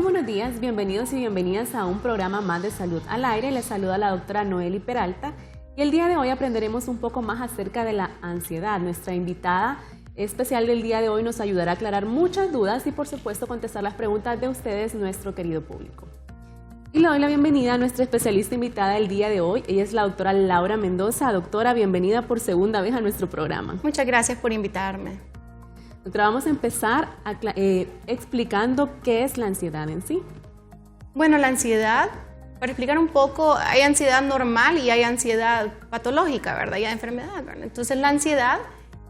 buenos días, bienvenidos y bienvenidas a un programa más de Salud al Aire. Les saluda la doctora Noely Peralta y el día de hoy aprenderemos un poco más acerca de la ansiedad. Nuestra invitada especial del día de hoy nos ayudará a aclarar muchas dudas y por supuesto contestar las preguntas de ustedes, nuestro querido público. Y le doy la bienvenida a nuestra especialista invitada del día de hoy. Ella es la doctora Laura Mendoza. Doctora, bienvenida por segunda vez a nuestro programa. Muchas gracias por invitarme. Doctora, vamos a empezar explicando qué es la ansiedad en sí. Bueno, la ansiedad, para explicar un poco, hay ansiedad normal y hay ansiedad patológica, ¿verdad? Y hay enfermedad, ¿verdad? Entonces la ansiedad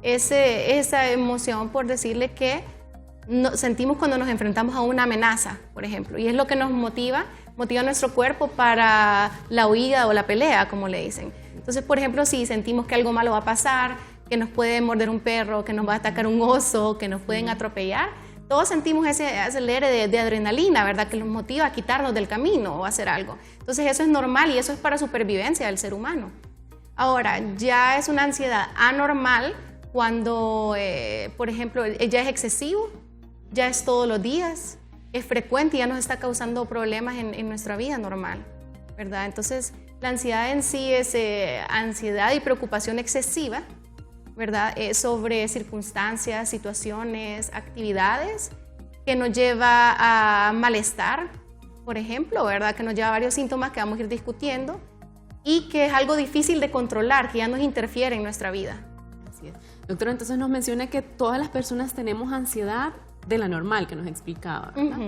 es esa emoción, por decirle, que sentimos cuando nos enfrentamos a una amenaza, por ejemplo, y es lo que nos motiva nuestro cuerpo para la huida o la pelea, como le dicen. Entonces, por ejemplo, si sentimos que algo malo va a pasar, que nos puede morder un perro, que nos va a atacar un oso, que nos pueden atropellar, todos sentimos ese acelere de adrenalina, ¿verdad? Que nos motiva a quitarnos del camino o a hacer algo. Entonces eso es normal y eso es para supervivencia del ser humano. Ahora, ya es una ansiedad anormal cuando, por ejemplo, ya es excesivo, ya es todos los días, es frecuente y ya nos está causando problemas en nuestra vida normal, ¿verdad? Entonces, la ansiedad en sí es ansiedad y preocupación excesiva, ¿verdad? Sobre circunstancias, situaciones, actividades que nos lleva a malestar, por ejemplo, ¿verdad? Que nos lleva a varios síntomas que vamos a ir discutiendo y que es algo difícil de controlar, que ya nos interfiere en nuestra vida. Así es. Doctora, entonces nos menciona que todas las personas tenemos ansiedad de la normal que nos explicaba, ¿verdad?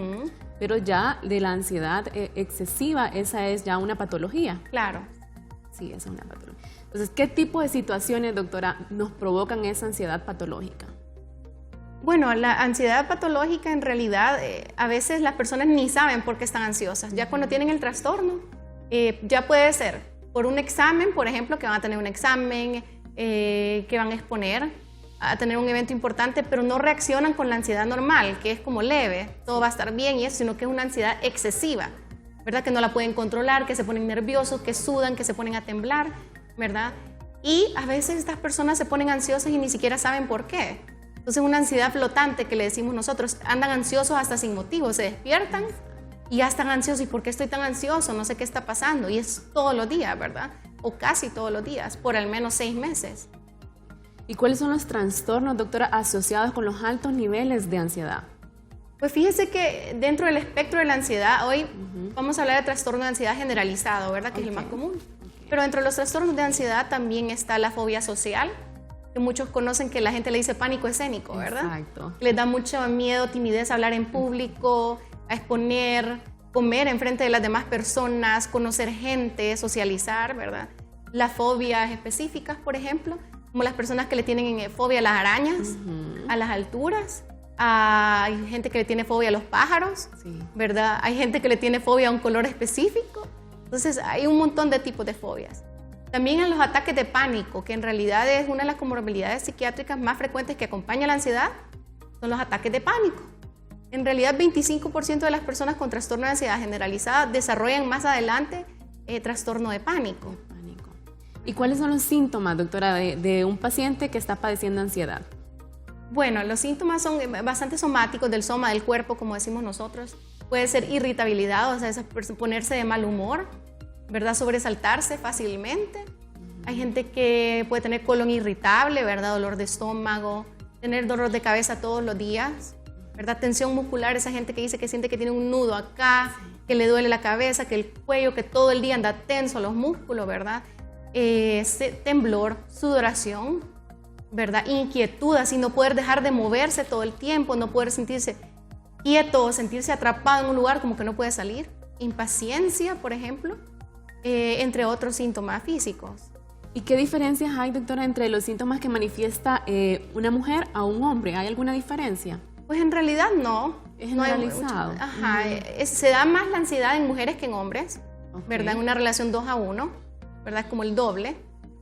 Pero ya de la ansiedad excesiva, esa es ya una patología. Claro. Sí, esa es una patología. Entonces, ¿qué tipo de situaciones, doctora, nos provocan esa ansiedad patológica? Bueno, la ansiedad patológica en realidad a veces las personas ni saben por qué están ansiosas. Ya cuando tienen el trastorno, ya puede ser por un examen, por ejemplo, que van a tener un examen, que van a exponer a tener un evento importante, pero no reaccionan con la ansiedad normal, que es como leve, todo va a estar bien y eso, sino que es una ansiedad excesiva, ¿verdad? Que no la pueden controlar, que se ponen nerviosos, que sudan, que se ponen a temblar, ¿verdad? Y a veces estas personas se ponen ansiosas y ni siquiera saben por qué. Entonces una ansiedad flotante que le decimos nosotros, andan ansiosos hasta sin motivo, se despiertan y ya están ansiosos. ¿Y por qué estoy tan ansioso? No sé qué está pasando. Y es todos los días, ¿verdad? O casi todos los días, por al menos 6 meses. ¿Y cuáles son los trastornos, doctora, asociados con los altos niveles de ansiedad? Pues fíjese que dentro del espectro de la ansiedad, hoy vamos a hablar de trastorno de ansiedad generalizado, ¿verdad? Que es el más común. Pero dentro de los trastornos de ansiedad también está la fobia social, que muchos conocen, que la gente le dice pánico escénico, ¿verdad? Exacto. Les da mucho miedo, timidez a hablar en público, a exponer, comer enfrente de las demás personas, conocer gente, socializar, ¿verdad? Las fobias específicas, por ejemplo, como las personas que le tienen fobia a las arañas, a las alturas. Hay gente que le tiene fobia a los pájaros, ¿verdad? Hay gente que le tiene fobia a un color específico. Entonces hay un montón de tipos de fobias. También en los ataques de pánico, que en realidad es una de las comorbilidades psiquiátricas más frecuentes que acompaña la ansiedad, son los ataques de pánico. En realidad 25% de las personas con trastorno de ansiedad generalizada desarrollan más adelante trastorno de pánico. ¿Y cuáles son los síntomas, doctora, de un paciente que está padeciendo ansiedad? Bueno, los síntomas son bastante somáticos, del soma, del cuerpo, como decimos nosotros. Puede ser irritabilidad, o sea, ponerse de mal humor, ¿verdad? Sobresaltarse fácilmente. Hay gente que puede tener colon irritable, ¿verdad? Dolor de estómago, tener dolor de cabeza todos los días, ¿verdad? Tensión muscular, esa gente que dice que siente que tiene un nudo acá, que le duele la cabeza, que el cuello, que todo el día anda tenso los músculos, ¿verdad? Temblor, sudoración, ¿verdad? Inquietud, así no poder dejar de moverse todo el tiempo, no poder sentirse quieto, sentirse atrapado en un lugar como que no puede salir. Impaciencia, por ejemplo, entre otros síntomas físicos. ¿Y qué diferencias hay, doctora, entre los síntomas que manifiesta una mujer a un hombre? ¿Hay alguna diferencia? Pues en realidad no. ¿Es generalizado? Se da más la ansiedad en mujeres que en hombres, ¿verdad? En una relación 2 a 1, ¿verdad? Como el doble.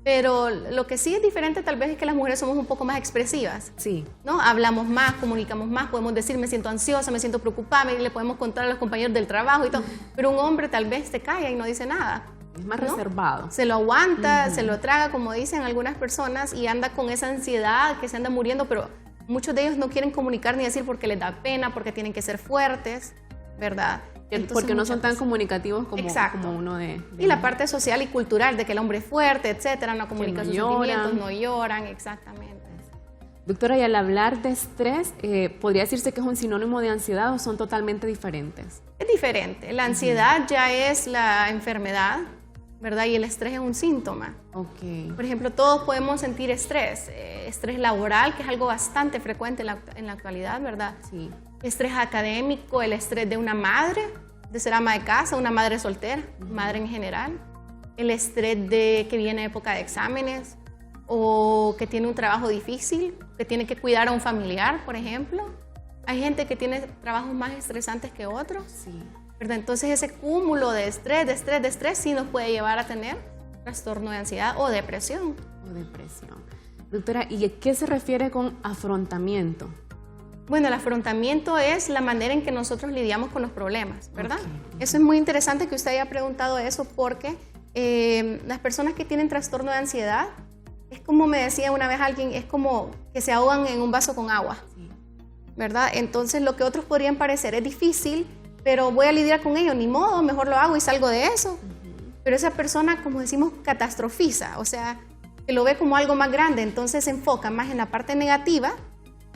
Pero lo que sí es diferente tal vez es que las mujeres somos un poco más expresivas. Sí. ¿No? Hablamos más, comunicamos más, podemos decir me siento ansiosa, me siento preocupada, y le podemos contar a los compañeros del trabajo y todo. Pero un hombre tal vez se calla y no dice nada. Es más reservado. Se lo aguanta, se lo traga, como dicen algunas personas, y anda con esa ansiedad que se anda muriendo, pero muchos de ellos no quieren comunicar ni decir porque les da pena, porque tienen que ser fuertes, ¿verdad? Entonces, porque no son tan comunicativos como uno de... Y la parte social y cultural de que el hombre es fuerte, etcétera, no comunica sus sentimientos, no lloran, exactamente. Doctora, y al hablar de estrés, ¿podría decirse que es un sinónimo de ansiedad o son totalmente diferentes? Es diferente. La ansiedad ya es la enfermedad, ¿verdad? Y el estrés es un síntoma. Okay. Por ejemplo, todos podemos sentir estrés. Estrés laboral, que es algo bastante frecuente en la actualidad, ¿verdad? Sí. Estrés académico, el estrés de una madre, de ser ama de casa, una madre soltera, madre en general. El estrés de que viene época de exámenes o que tiene un trabajo difícil, que tiene que cuidar a un familiar, por ejemplo. Hay gente que tiene trabajos más estresantes que otros. Sí. ¿Verdad? Entonces ese cúmulo de estrés sí nos puede llevar a tener trastorno de ansiedad o depresión. Doctora, ¿y a qué se refiere con afrontamiento? Bueno, el afrontamiento es la manera en que nosotros lidiamos con los problemas, ¿verdad? Okay. Eso es muy interesante que usted haya preguntado eso porque las personas que tienen trastorno de ansiedad, es como me decía una vez alguien, es como que se ahogan en un vaso con agua, sí, ¿verdad? Entonces lo que otros podrían parecer es difícil, pero voy a lidiar con ello, ni modo, mejor lo hago y salgo de eso. Pero esa persona, como decimos, catastrofiza, o sea, que lo ve como algo más grande, entonces se enfoca más en la parte negativa,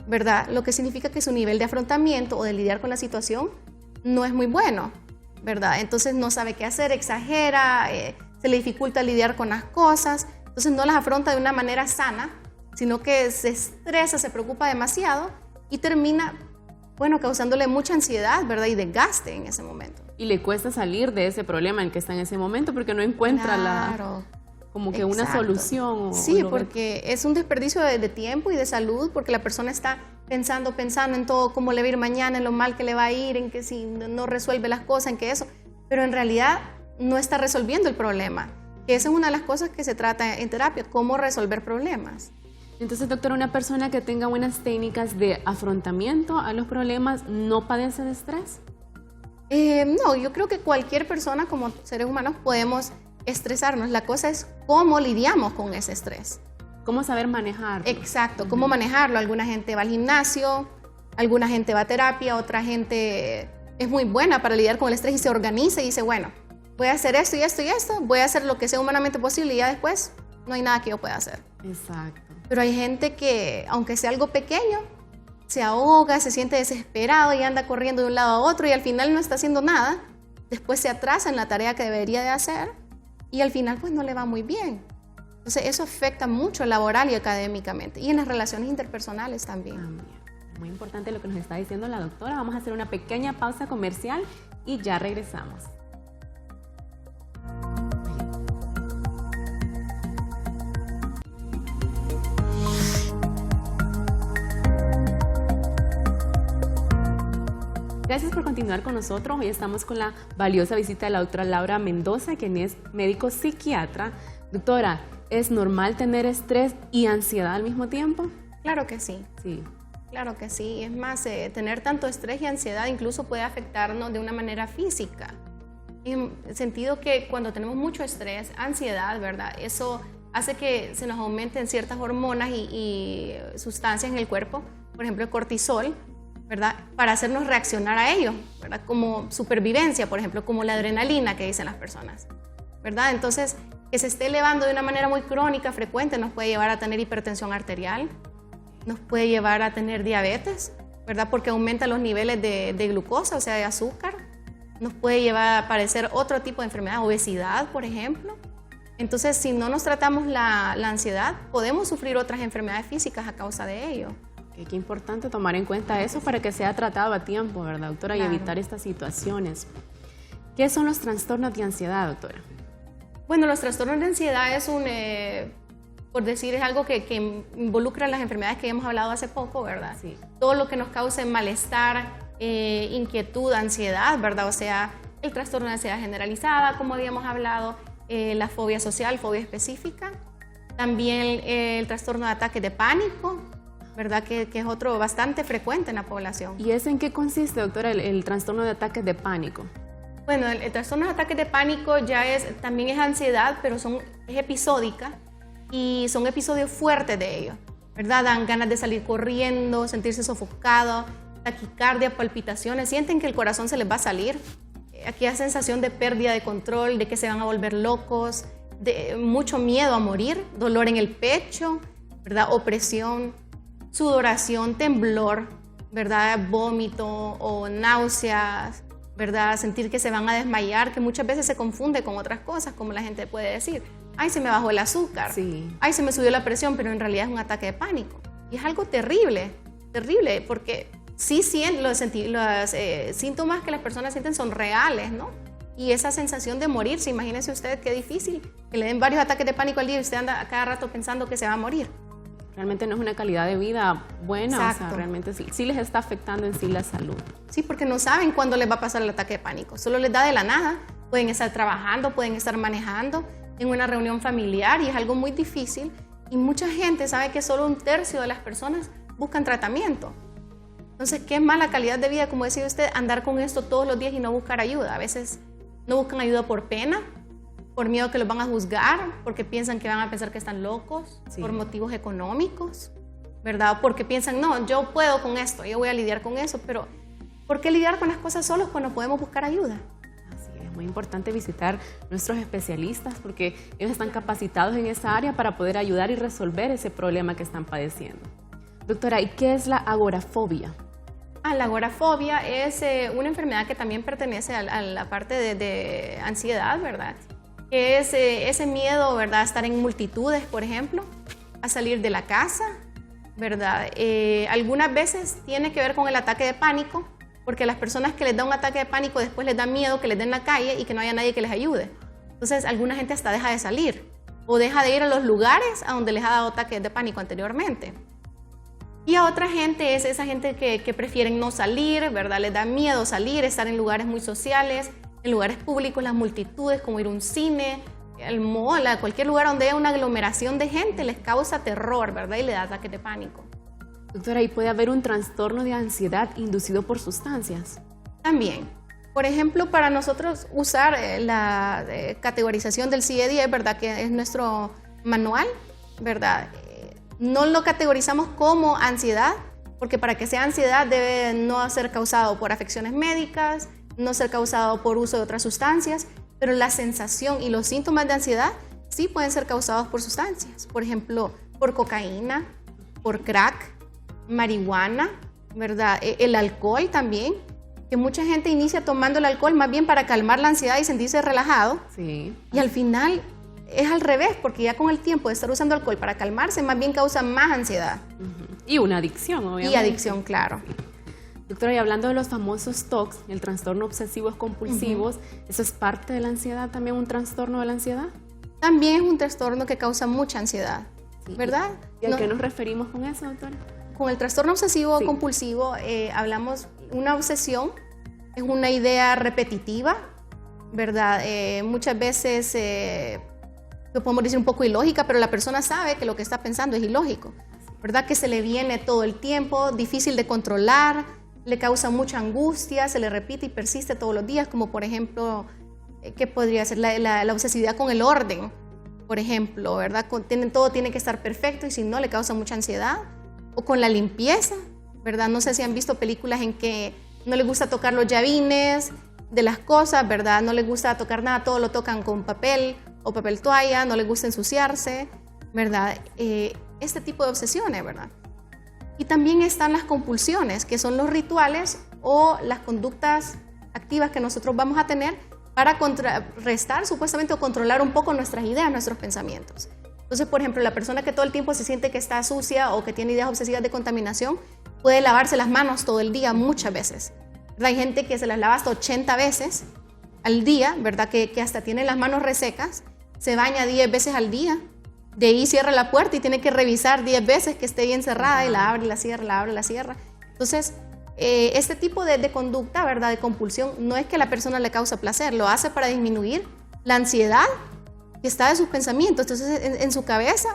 ¿verdad? Lo que significa que su nivel de afrontamiento o de lidiar con la situación no es muy bueno, ¿verdad? Entonces no sabe qué hacer, exagera, se le dificulta lidiar con las cosas, entonces no las afronta de una manera sana, sino que se estresa, se preocupa demasiado y termina, bueno, causándole mucha ansiedad, ¿verdad? Y desgaste en ese momento. Y le cuesta salir de ese problema en que está en ese momento porque no encuentra como que una solución. Sí, porque es un desperdicio de tiempo y de salud, porque la persona está pensando en todo, cómo le va a ir mañana, en lo mal que le va a ir, en que si no resuelve las cosas, en que eso, pero en realidad no está resolviendo el problema. Que esa es una de las cosas que se trata en terapia, cómo resolver problemas. Entonces, doctora, una persona que tenga buenas técnicas de afrontamiento a los problemas, ¿no padece de estrés? No, yo creo que cualquier persona como seres humanos podemos estresarnos. La cosa es cómo lidiamos con ese estrés. ¿Cómo saber manejarlo? Exacto, cómo manejarlo. Alguna gente va al gimnasio, alguna gente va a terapia, otra gente es muy buena para lidiar con el estrés y se organiza y dice, bueno, voy a hacer esto y esto y esto, voy a hacer lo que sea humanamente posible y ya después no hay nada que yo pueda hacer. Exacto. Pero hay gente que, aunque sea algo pequeño, se ahoga, se siente desesperado y anda corriendo de un lado a otro y al final no está haciendo nada. Después se atrasa en la tarea que debería de hacer y al final pues no le va muy bien. Entonces eso afecta mucho laboral y académicamente y en las relaciones interpersonales también. Muy importante lo que nos está diciendo la doctora. Vamos a hacer una pequeña pausa comercial y ya regresamos. Gracias por continuar con nosotros. Hoy estamos con la valiosa visita de la doctora Laura Mendoza, quien es médico psiquiatra. Doctora, ¿es normal tener estrés y ansiedad al mismo tiempo? Claro que sí. Sí. Claro que sí. Es más, tener tanto estrés y ansiedad incluso puede afectarnos de una manera física. En el sentido que cuando tenemos mucho estrés, ansiedad, ¿verdad? Eso hace que se nos aumenten ciertas hormonas y sustancias en el cuerpo, por ejemplo el cortisol, ¿verdad? Para hacernos reaccionar a ello, ¿verdad? Como supervivencia, por ejemplo, como la adrenalina que dicen las personas, ¿verdad? Entonces, que se esté elevando de una manera muy crónica, frecuente, nos puede llevar a tener hipertensión arterial, nos puede llevar a tener diabetes, ¿verdad? Porque aumenta los niveles de glucosa, o sea, de azúcar. Nos puede llevar a padecer otro tipo de enfermedad, obesidad, por ejemplo. Entonces, si no nos tratamos la ansiedad, podemos sufrir otras enfermedades físicas a causa de ello. Qué importante tomar en cuenta eso para que sea tratado a tiempo, ¿verdad, doctora? Claro. Y evitar estas situaciones. ¿Qué son los trastornos de ansiedad, doctora? Bueno, los trastornos de ansiedad es por decir, es algo que involucra las enfermedades que hemos hablado hace poco, ¿verdad? Sí. Todo lo que nos cause malestar, inquietud, ansiedad, ¿verdad? O sea, el trastorno de ansiedad generalizada, como habíamos hablado, la fobia social, fobia específica. También el trastorno de ataque de pánico, ¿verdad? Que es otro bastante frecuente en la población. ¿Y eso en qué consiste, doctora, el trastorno de ataques de pánico? Bueno, el trastorno de ataques de pánico también es ansiedad, pero es episódica y son episodios fuertes de ello, ¿verdad? Dan ganas de salir corriendo, sentirse sofocado, taquicardia, palpitaciones, sienten que el corazón se les va a salir, aquella sensación de pérdida de control, de que se van a volver locos, de mucho miedo a morir, dolor en el pecho, ¿verdad? Opresión, sudoración, temblor, ¿verdad? Vómito o náuseas, ¿verdad? Sentir que se van a desmayar, que muchas veces se confunde con otras cosas, como la gente puede decir. Ay, se me bajó el azúcar. Sí. Ay, se me subió la presión, pero en realidad es un ataque de pánico. Y es algo terrible, terrible, porque sí los síntomas que las personas sienten son reales, ¿no? Y esa sensación de morirse, imagínense usted qué difícil, que le den varios ataques de pánico al día y usted anda a cada rato pensando que se va a morir. Realmente no es una calidad de vida buena. Exacto. O sea, realmente sí les está afectando en sí la salud. Sí, porque no saben cuándo les va a pasar el ataque de pánico, solo les da de la nada. Pueden estar trabajando, pueden estar manejando en una reunión familiar y es algo muy difícil. Y mucha gente sabe que solo 1/3 de las personas buscan tratamiento. Entonces, qué mala calidad de vida, como decía usted, andar con esto todos los días y no buscar ayuda. A veces no buscan ayuda por pena, por miedo que los van a juzgar, porque piensan que van a pensar que están locos, sí, por motivos económicos, ¿verdad? Porque piensan, no, yo puedo con esto, yo voy a lidiar con eso, pero ¿por qué lidiar con las cosas solos cuando podemos buscar ayuda? Así es, muy importante visitar nuestros especialistas porque ellos están capacitados en esa área para poder ayudar y resolver ese problema que están padeciendo. Doctora, ¿y qué es la agorafobia? La agorafobia es una enfermedad que también pertenece a la parte de ansiedad, ¿verdad? Que es ese miedo, ¿verdad? A estar en multitudes, por ejemplo, a salir de la casa, ¿verdad? Algunas veces tiene que ver con el ataque de pánico, porque a las personas que les da un ataque de pánico después les da miedo que les den en la calle y que no haya nadie que les ayude. Entonces, alguna gente hasta deja de salir o deja de ir a los lugares a donde les ha dado ataques de pánico anteriormente. Y a otra gente es esa gente que prefieren no salir, ¿verdad? Les da miedo salir, estar en lugares muy sociales, en lugares públicos, las multitudes, como ir a un cine, al mall, a cualquier lugar donde haya una aglomeración de gente, les causa terror, ¿verdad? Y le da ataques de pánico. Doctora, ¿y puede haber un trastorno de ansiedad inducido por sustancias? También. Por ejemplo, para nosotros usar la categorización del CIE-10, ¿verdad? Que es nuestro manual, ¿verdad? No lo categorizamos como ansiedad, porque para que sea ansiedad debe no ser causado por afecciones médicas, no ser causado por uso de otras sustancias, pero la sensación y los síntomas de ansiedad sí pueden ser causados por sustancias. Por ejemplo, por cocaína, por crack, marihuana, ¿verdad? El alcohol también, que mucha gente inicia tomando el alcohol más bien para calmar la ansiedad y sentirse relajado. Sí. Y al final es al revés, porque ya con el tiempo de estar usando alcohol para calmarse, más bien causa más ansiedad. Y una adicción, obviamente. Y adicción, claro. Doctora, y hablando de los famosos TOC, el trastorno obsesivos compulsivos, ¿eso es parte de la ansiedad, también un trastorno de la ansiedad? También es un trastorno que causa mucha ansiedad, sí, ¿verdad? ¿Y a qué nos referimos con eso, doctora? Con el trastorno obsesivo compulsivo hablamos, una obsesión es una idea repetitiva, ¿verdad? Muchas veces lo podemos decir un poco ilógica, pero la persona sabe que lo que está pensando es ilógico, ¿verdad? Que se le viene todo el tiempo, difícil de controlar, le causa mucha angustia, se le repite y persiste todos los días, como por ejemplo, ¿qué podría ser? La obsesividad con el orden, por ejemplo, ¿verdad? Todo tiene que estar perfecto y si no, le causa mucha ansiedad. O con la limpieza, ¿verdad? No sé si han visto películas en que no les gusta tocar los llavines de las cosas, ¿verdad? No les gusta tocar nada, todo lo tocan con papel o papel toalla, no les gusta ensuciarse, ¿verdad? Este tipo de obsesiones, ¿verdad? Y también están las compulsiones, que son los rituales o las conductas activas que nosotros vamos a tener para contrarrestar supuestamente o controlar un poco nuestras ideas, nuestros pensamientos. Entonces, por ejemplo, la persona que todo el tiempo se siente que está sucia o que tiene ideas obsesivas de contaminación puede lavarse las manos todo el día muchas veces, ¿verdad? Hay gente que se las lava hasta 80 veces al día, ¿verdad? Que hasta tiene las manos resecas, se baña 10 veces al día, de ahí cierra la puerta y tiene que revisar 10 veces que esté bien cerrada y la abre y la cierra, la abre y la cierra. Entonces, este tipo de conducta, ¿verdad? De compulsión, no es que a la persona le causa placer, lo hace para disminuir la ansiedad que está de sus pensamientos. Entonces, en su cabeza,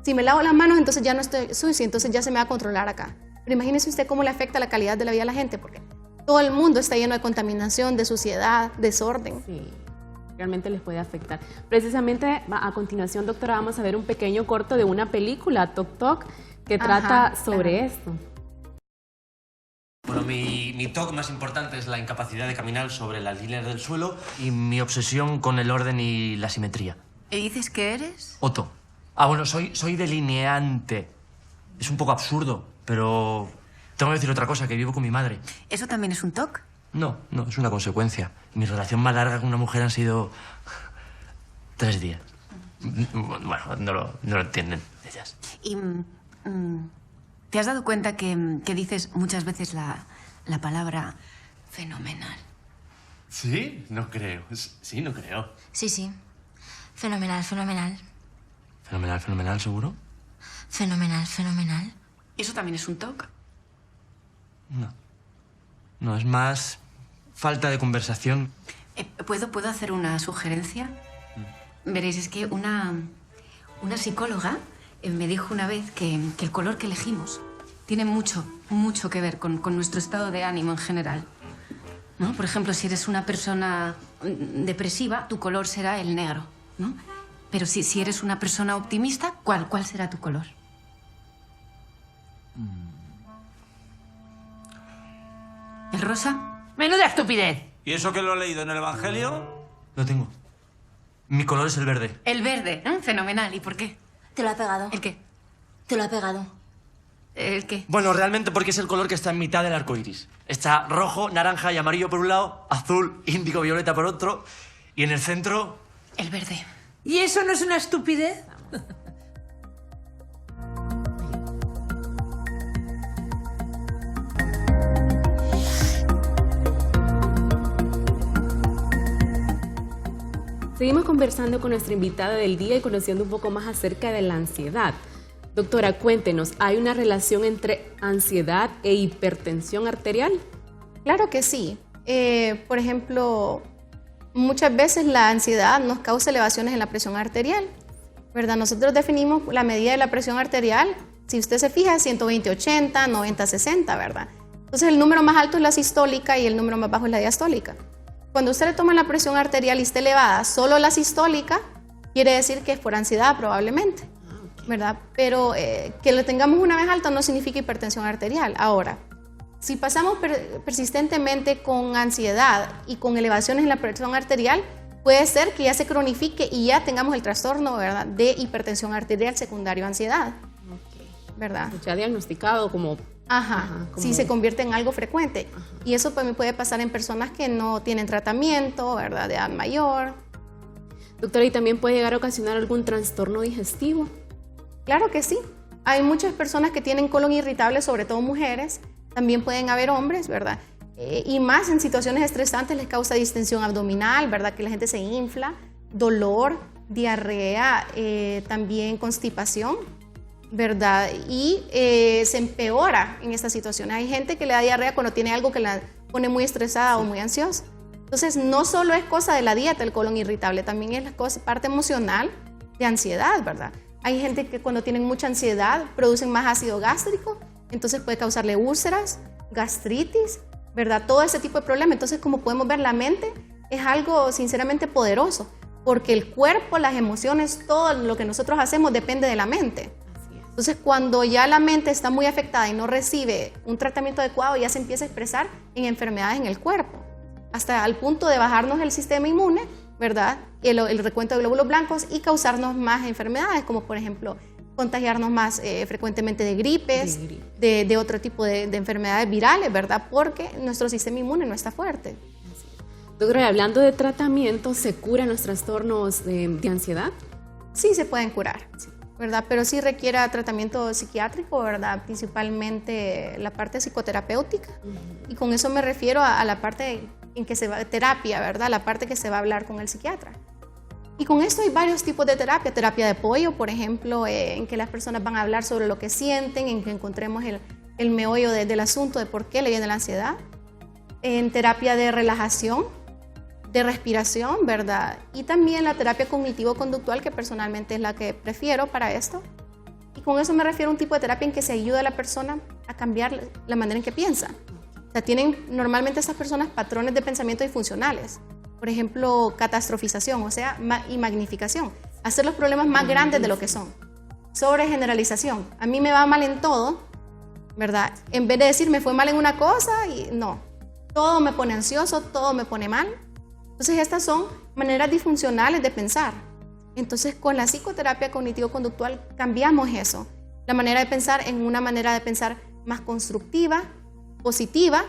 si me lavo las manos, entonces ya no estoy sucia, entonces ya se me va a controlar acá. Pero imagínese usted cómo le afecta la calidad de la vida a la gente, porque todo el mundo está lleno de contaminación, de suciedad, desorden. Sí, realmente les puede afectar. Precisamente, a continuación, doctora, vamos a ver un pequeño corto de una película, Toc Toc, que trata sobre esto. Bueno, mi TOC más importante es la incapacidad de caminar sobre las líneas del suelo y mi obsesión con el orden y la simetría. ¿Y dices que eres? Otto. Ah, bueno, soy delineante. Es un poco absurdo, pero tengo que decir otra cosa, que vivo con mi madre. ¿Eso también es un TOC? No, es una consecuencia. Mi relación más larga con una mujer han sido 3 días. Bueno, no lo entienden ellas. ¿Y te has dado cuenta que dices muchas veces la palabra fenomenal? ¿Sí? No creo. Sí, no creo. Sí. Fenomenal, fenomenal. ¿Fenomenal, seguro? Fenomenal. ¿Eso también es un TOC? No, es más falta de conversación. ¿Puedo hacer una sugerencia? Veréis, es que una psicóloga me dijo una vez que el color que elegimos tiene mucho que ver con nuestro estado de ánimo en general, ¿no? Por ejemplo, si eres una persona depresiva, tu color será el negro, ¿no? Pero si eres una persona optimista, ¿cuál será tu color? ¿El rosa? ¡Menuda estupidez! ¿Y eso que lo he leído en el Evangelio? Lo tengo. Mi color es el verde. El verde, ¿no? Fenomenal. ¿Y por qué? Te lo ha pegado. ¿El qué? Te lo ha pegado. ¿El qué? Bueno, realmente porque es el color que está en mitad del arco iris. Está rojo, naranja y amarillo por un lado, azul, índigo, violeta por otro, y en el centro... El verde. ¿Y eso no es una estupidez? Seguimos conversando con nuestra invitada del día y conociendo un poco más acerca de la ansiedad. Doctora, cuéntenos, ¿hay una relación entre ansiedad e hipertensión arterial? Claro que sí. Por ejemplo, muchas veces la ansiedad nos causa elevaciones en la presión arterial, ¿verdad? Nosotros definimos la medida de la presión arterial, si usted se fija, 120/80, 90/60, ¿verdad? Entonces el número más alto es la sistólica y el número más bajo es la diastólica. Cuando usted le toma la presión arterial y está elevada solo la sistólica, quiere decir que es por ansiedad probablemente, ¿verdad? Pero que lo tengamos una vez alta no significa hipertensión arterial. Ahora, si pasamos persistentemente con ansiedad y con elevaciones en la presión arterial, puede ser que ya se cronifique y ya tengamos el trastorno, ¿verdad?, de hipertensión arterial secundario a ansiedad, ¿verdad? Ya diagnosticado como... como... Sí, se convierte en algo frecuente. Y eso también puede pasar en personas que no tienen tratamiento, ¿verdad?, de edad mayor. Doctora, ¿y también puede llegar a ocasionar algún trastorno digestivo? Claro que sí. Hay muchas personas que tienen colon irritable, sobre todo mujeres. También pueden haber hombres, ¿verdad? Y más en situaciones estresantes les causa distensión abdominal, ¿verdad?, que la gente se infla, dolor, diarrea, también constipación, ¿verdad? Y se empeora en esta situación. Hay gente que le da diarrea cuando tiene algo que la pone muy estresada o muy ansiosa. Entonces, no solo es cosa de la dieta el colon irritable, también es parte emocional de ansiedad, ¿verdad? Hay gente que cuando tienen mucha ansiedad producen más ácido gástrico, entonces puede causarle úlceras, gastritis, ¿verdad? Todo ese tipo de problemas. Entonces, como podemos ver, la mente es algo sinceramente poderoso, porque el cuerpo, las emociones, todo lo que nosotros hacemos depende de la mente. Entonces, cuando ya la mente está muy afectada y no recibe un tratamiento adecuado, ya se empieza a expresar en enfermedades en el cuerpo, hasta al punto de bajarnos el sistema inmune, ¿verdad? El recuento de glóbulos blancos y causarnos más enfermedades, como por ejemplo, contagiarnos más frecuentemente de gripes, de otro tipo de enfermedades virales, ¿verdad? Porque nuestro sistema inmune no está fuerte. Doctora, hablando de tratamiento, ¿se curan los trastornos de ansiedad? Sí, se pueden curar, ¿verdad? Pero sí requiere tratamiento psiquiátrico, ¿verdad? Principalmente la parte psicoterapéutica. Y con eso me refiero a la parte en que se va terapia, ¿verdad? La parte que se va a hablar con el psiquiatra. Y con esto hay varios tipos de terapia. Terapia de apoyo, por ejemplo, en que las personas van a hablar sobre lo que sienten, en que encontremos el meollo del asunto de por qué le viene la ansiedad. En terapia de relajación, de respiración, ¿verdad? Y también la terapia cognitivo-conductual, que personalmente es la que prefiero para esto. Y con eso me refiero a un tipo de terapia en que se ayuda a la persona a cambiar la manera en que piensa. O sea, tienen normalmente estas personas patrones de pensamiento disfuncionales. Por ejemplo, catastrofización, o sea, y magnificación. Hacer los problemas más grandes de lo que son. Sobregeneralización. A mí me va mal en todo, ¿verdad? En vez de decir me fue mal en una cosa, y no, todo me pone ansioso, todo me pone mal. Entonces estas son maneras disfuncionales de pensar. Entonces con la psicoterapia cognitivo-conductual cambiamos eso, la manera de pensar en una manera de pensar más constructiva, positiva,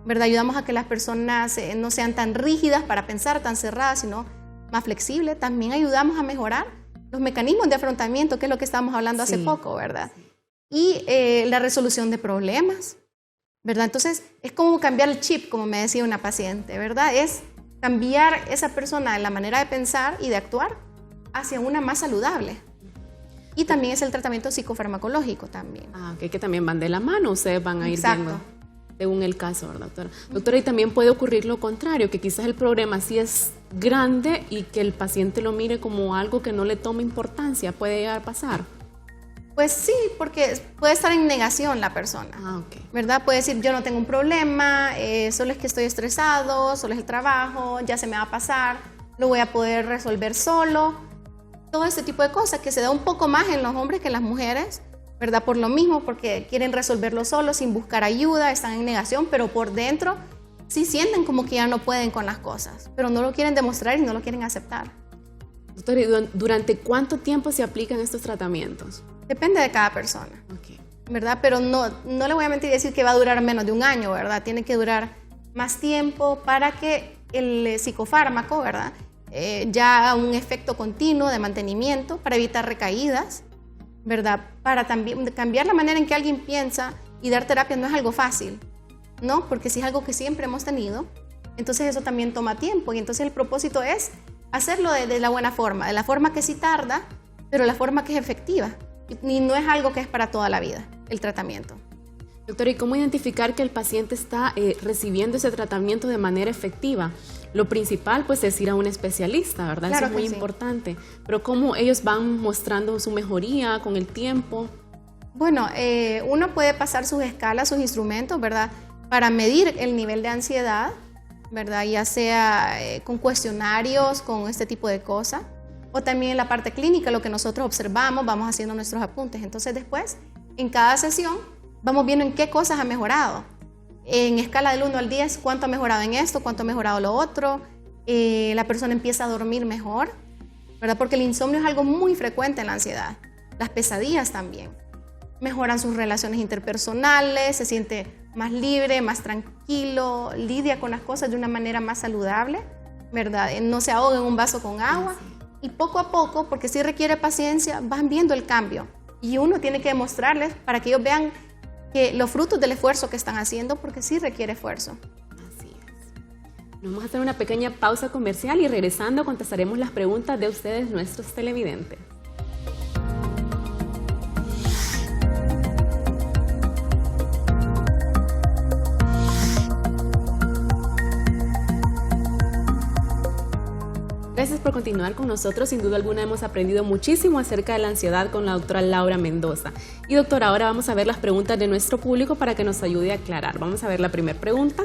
¿verdad? Ayudamos a que las personas no sean tan rígidas para pensar, tan cerradas, sino más flexibles. También ayudamos a mejorar los mecanismos de afrontamiento, que es lo que estábamos hablando hace poco, ¿verdad? Y la resolución de problemas, ¿verdad? Entonces, es como cambiar el chip, como me decía una paciente, ¿verdad? Es cambiar esa persona en la manera de pensar y de actuar hacia una más saludable. Y también es el tratamiento psicofarmacológico también. Ah, que también van de la mano, ustedes van a ir viendo según el caso, ¿verdad, doctora? Doctora, y también puede ocurrir lo contrario, que quizás el problema sí es grande y que el paciente lo mire como algo que no le toma importancia, ¿puede llegar a pasar? Pues sí, porque puede estar en negación la persona, ¿verdad? Puede decir, yo no tengo un problema, solo es que estoy estresado, solo es el trabajo, ya se me va a pasar, lo voy a poder resolver solo. Todo este tipo de cosas que se da un poco más en los hombres que en las mujeres, ¿verdad? Por lo mismo, porque quieren resolverlo solo, sin buscar ayuda, están en negación, pero por dentro sí sienten como que ya no pueden con las cosas, pero no lo quieren demostrar y no lo quieren aceptar. Doctora, ¿y durante cuánto tiempo se aplican estos tratamientos? Depende de cada persona, ¿verdad? Pero no le voy a mentir y decir que va a durar menos de un año, ¿verdad? Tiene que durar más tiempo para que el psicofármaco, ¿verdad? Ya haga un efecto continuo de mantenimiento para evitar recaídas, ¿verdad? Para también cambiar la manera en que alguien piensa, y dar terapia no es algo fácil, ¿no? Porque si es algo que siempre hemos tenido, entonces eso también toma tiempo, y entonces el propósito es hacerlo de la buena forma, de la forma que sí tarda, pero la forma que es efectiva. Y no es algo que es para toda la vida, el tratamiento. Doctora, ¿y cómo identificar que el paciente está recibiendo ese tratamiento de manera efectiva? Lo principal, pues, es ir a un especialista, ¿verdad? Claro, eso es muy importante. Pero ¿cómo ellos van mostrando su mejoría con el tiempo? Bueno, uno puede pasar sus escalas, sus instrumentos, ¿verdad? Para medir el nivel de ansiedad, ¿verdad? Ya sea con cuestionarios, con este tipo de cosas. O también en la parte clínica, lo que nosotros observamos, vamos haciendo nuestros apuntes. Entonces después, en cada sesión, vamos viendo en qué cosas ha mejorado. En escala del 1 al 10, cuánto ha mejorado en esto, cuánto ha mejorado lo otro. La persona empieza a dormir mejor, ¿verdad? Porque el insomnio es algo muy frecuente en la ansiedad. Las pesadillas también. Mejoran sus relaciones interpersonales, se siente más libre, más tranquilo, lidia con las cosas de una manera más saludable, ¿verdad? No se ahoga en un vaso con agua. Y poco a poco, porque sí requiere paciencia, van viendo el cambio. Y uno tiene que demostrarles para que ellos vean que los frutos del esfuerzo que están haciendo, porque sí requiere esfuerzo. Así es. Nos vamos a hacer una pequeña pausa comercial y regresando contestaremos las preguntas de ustedes, nuestros televidentes. Gracias por continuar con nosotros. Sin duda alguna hemos aprendido muchísimo acerca de la ansiedad con la doctora Laura Mendoza. Y doctora, ahora vamos a ver las preguntas de nuestro público para que nos ayude a aclarar. Vamos a ver la primera pregunta.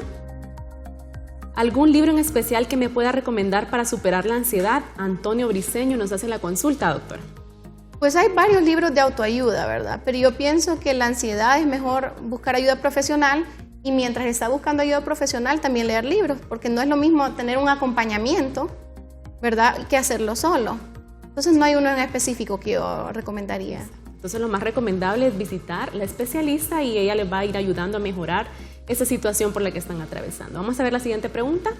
¿Algún libro en especial que me pueda recomendar para superar la ansiedad? Antonio Briceño nos hace la consulta, doctora. Pues hay varios libros de autoayuda, ¿verdad? Pero yo pienso que la ansiedad es mejor buscar ayuda profesional, y mientras está buscando ayuda profesional también leer libros, porque no es lo mismo tener un acompañamiento, ¿verdad?, que hacerlo solo. Entonces no hay uno en específico que yo recomendaría. Entonces lo más recomendable es visitar a la especialista y ella les va a ir ayudando a mejorar esa situación por la que están atravesando. Vamos a ver la siguiente pregunta.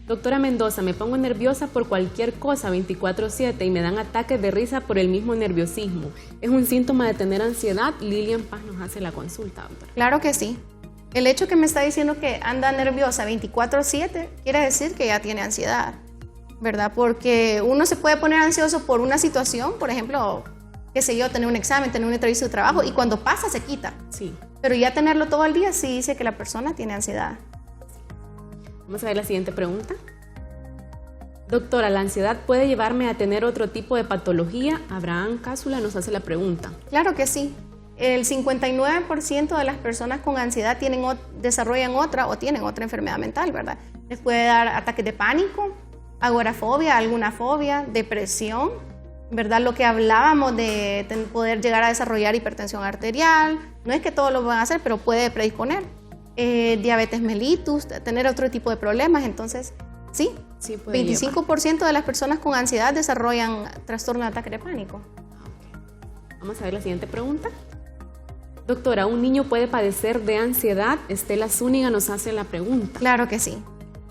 Doctora Mendoza, me pongo nerviosa por cualquier cosa 24/7 y me dan ataques de risa por el mismo nerviosismo. ¿Es un síntoma de tener ansiedad? Lilian Paz nos hace la consulta, doctora. Claro que sí. El hecho que me está diciendo que anda nerviosa 24/7 quiere decir que ya tiene ansiedad, ¿verdad? Porque uno se puede poner ansioso por una situación, por ejemplo, qué sé yo, tener un examen, tener una entrevista de trabajo, y cuando pasa se quita. Sí. Pero ya tenerlo todo el día sí dice que la persona tiene ansiedad. Vamos a ver la siguiente pregunta. Doctora, ¿la ansiedad puede llevarme a tener otro tipo de patología? Abraham Cásula nos hace la pregunta. Claro que sí. El 59% de las personas con ansiedad desarrollan otra o tienen otra enfermedad mental, ¿verdad? Les puede dar ataques de pánico, agorafobia, alguna fobia, depresión, ¿verdad? Lo que hablábamos de poder llegar a desarrollar hipertensión arterial, no es que todos lo van a hacer, pero puede predisponer. Diabetes mellitus, tener otro tipo de problemas, entonces, sí, Sí, puede 25% de las personas con ansiedad desarrollan trastorno de ataque de pánico. Vamos a ver la siguiente pregunta. Doctora, ¿un niño puede padecer de ansiedad? Estela Zúñiga nos hace la pregunta. Claro que sí.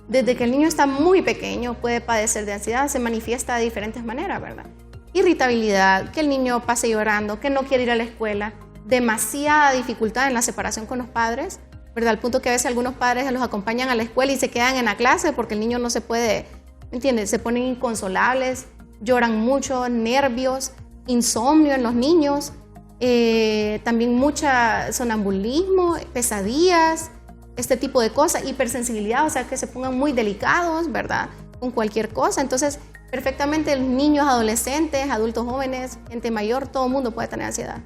Desde que el niño está muy pequeño puede padecer de ansiedad, se manifiesta de diferentes maneras, ¿verdad? Irritabilidad, que el niño pase llorando, que no quiere ir a la escuela, demasiada dificultad en la separación con los padres, ¿verdad? Al punto que a veces algunos padres los acompañan a la escuela y se quedan en la clase porque el niño no se puede, ¿entiendes? Se ponen inconsolables, lloran mucho, nervios, insomnio en los niños, también mucha sonambulismo, pesadillas, este tipo de cosas, hipersensibilidad, o sea, que se pongan muy delicados, ¿verdad? Con cualquier cosa. Entonces, perfectamente los niños, adolescentes, adultos jóvenes, gente mayor, todo el mundo puede tener ansiedad.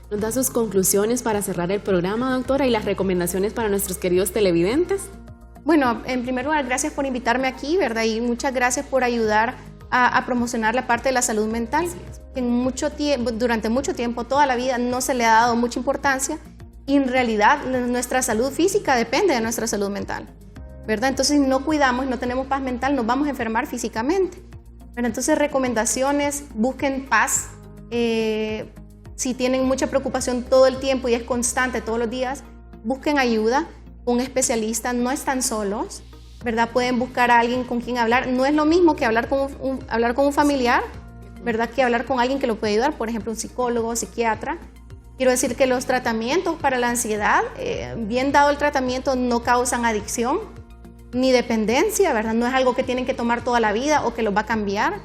¿Nos da sus conclusiones para cerrar el programa, doctora, y las recomendaciones para nuestros queridos televidentes? Bueno, en primer lugar, gracias por invitarme aquí, ¿verdad? Y muchas gracias por ayudar a promocionar la parte de la salud mental. Durante mucho tiempo, toda la vida, no se le ha dado mucha importancia y en realidad nuestra salud física depende de nuestra salud mental, ¿verdad? Entonces, si no cuidamos, no tenemos paz mental, nos vamos a enfermar físicamente. Pero entonces, recomendaciones, busquen paz. Si tienen mucha preocupación todo el tiempo y es constante todos los días, busquen ayuda, un especialista, no están solos, ¿verdad? Pueden buscar a alguien con quien hablar. No es lo mismo que hablar con un familiar, ¿verdad? Que hablar con alguien que lo puede ayudar, por ejemplo, un psicólogo, psiquiatra. Quiero decir que los tratamientos para la ansiedad, bien dado el tratamiento, no causan adicción ni dependencia, ¿verdad? No es algo que tienen que tomar toda la vida o que los va a cambiar.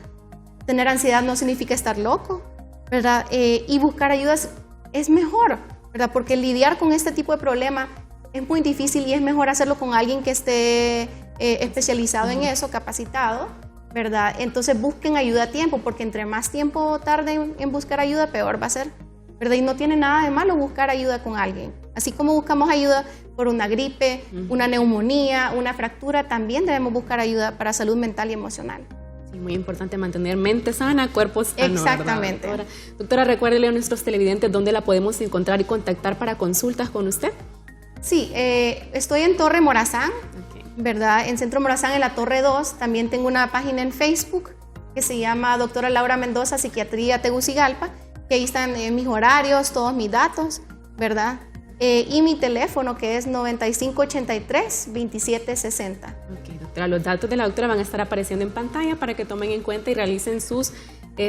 Tener ansiedad no significa estar loco, ¿verdad? Y buscar ayudas es mejor, ¿verdad? Porque lidiar con este tipo de problema es muy difícil y es mejor hacerlo con alguien que esté especializado en eso, capacitado, ¿verdad? Entonces busquen ayuda a tiempo, porque entre más tiempo tarden en buscar ayuda, peor va a ser, ¿verdad? Y no tiene nada de malo buscar ayuda con alguien. Así como buscamos ayuda por una gripe, una neumonía, una fractura, también debemos buscar ayuda para salud mental y emocional. Sí, muy importante mantener mente sana, cuerpo sano. Exactamente. ¿Verdad, doctora? Doctora, recuérdele a nuestros televidentes dónde la podemos encontrar y contactar para consultas con usted. Sí, estoy en Torre Morazán, ¿verdad? En Centro Morazán, en la Torre 2. También tengo una página en Facebook que se llama Doctora Laura Mendoza, Psiquiatría Tegucigalpa, que ahí están mis horarios, todos mis datos, ¿verdad? Y mi teléfono, que es 9583-2760. Ok, doctora, los datos de la doctora van a estar apareciendo en pantalla para que tomen en cuenta y realicen sus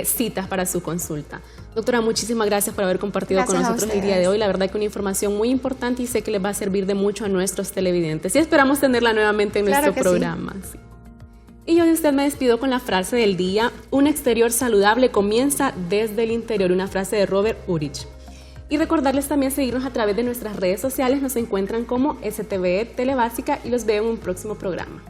citas para su consulta. Doctora, muchísimas gracias por haber compartido con nosotros el día de hoy. La verdad que una información muy importante y sé que les va a servir de mucho a nuestros televidentes. Y esperamos tenerla nuevamente en nuestro programa. Sí. Y yo de usted me despido con la frase del día: un exterior saludable comienza desde el interior. Una frase de Robert Urich. Y recordarles también seguirnos a través de nuestras redes sociales. Nos encuentran como STVE Telebásica y los veo en un próximo programa.